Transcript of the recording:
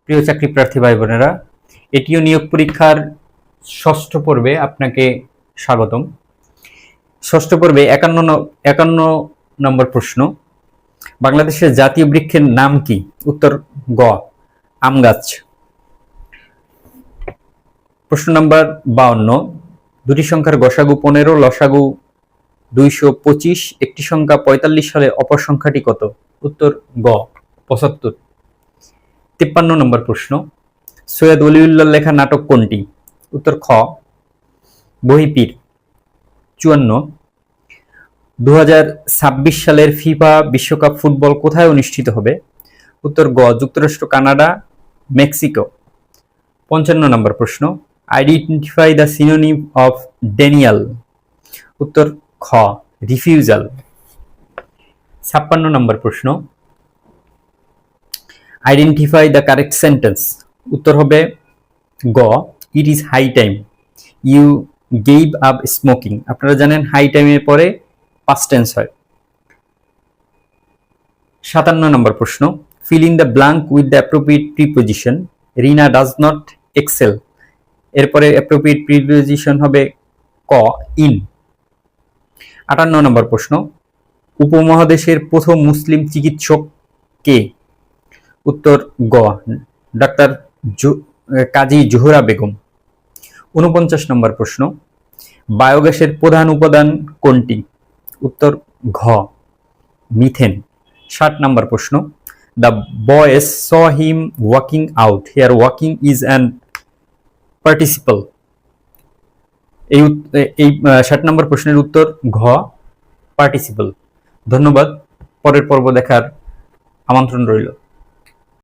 প্রিয় চাকরি প্রার্থী ভাই বোনেরা, এটিও নিয়োগ পরীক্ষার ষষ্ঠ পর্বে আপনাকে স্বাগতম। ষষ্ঠ পর্বে 51 নম্বর প্রশ্ন, বাংলাদেশের জাতীয় বৃক্ষের নাম কি? উত্তর গ, আম গাছ। প্রশ্ন নাম্বার 52, দুটি সংখ্যার গসাগু 15, লসাগু 225, একটি সংখ্যা 45 হলে অপর সংখ্যাটি কত? উত্তর গ, 75। 53 নম্বর প্রশ্ন, সৈয়দ ওলিউল্লাহর লেখা নাটক কোনটি? উত্তর খ, বহিপীর। 54, 2026 সালের ফিফা বিশ্বকাপ ফুটবল কোথায় অনুষ্ঠিত হবে? উত্তর গ, যুক্তরাষ্ট্র, কানাডা, মেক্সিকো। 55 নম্বর প্রশ্ন, identify the synonym of Daniel. উত্তর খ, রিফিউজাল। 56 নম্বর প্রশ্ন, আইডেন্টিফাই দ্য কারেক্ট সেন্টেন্স। উত্তর হবে গ, it is high time you gave up smoking. আপনারা জানেন হাই টাইমের পরে পাস্ট টেন্স হয়। 57 নম্বর প্রশ্ন, fill in the blank with the appropriate preposition. Rina does not excel, এরপরে অ্যাপ্রোপ্রিয়েট প্রিপোজিশন হবে ক, ইন। 58 নম্বর প্রশ্ন, উপমহাদেশের প্রথম মুসলিম চিকিৎসক কে? উত্তর গ, ডাক্তার কাজী জোহরা বেগম। 49 নম্বর প্রশ্ন, বায়োগ্যাসের প্রধান উপাদান কোনটি? উত্তর ঘ, মিথেন। 60 নম্বর প্রশ্ন, the boys saw him walking out, here walking is an participle. এই 60 নম্বর প্রশ্নের উত্তর ঘ, পার্টিসিপল। ধন্যবাদ। পরের পর্ব দেখার আমন্ত্রণ রইল।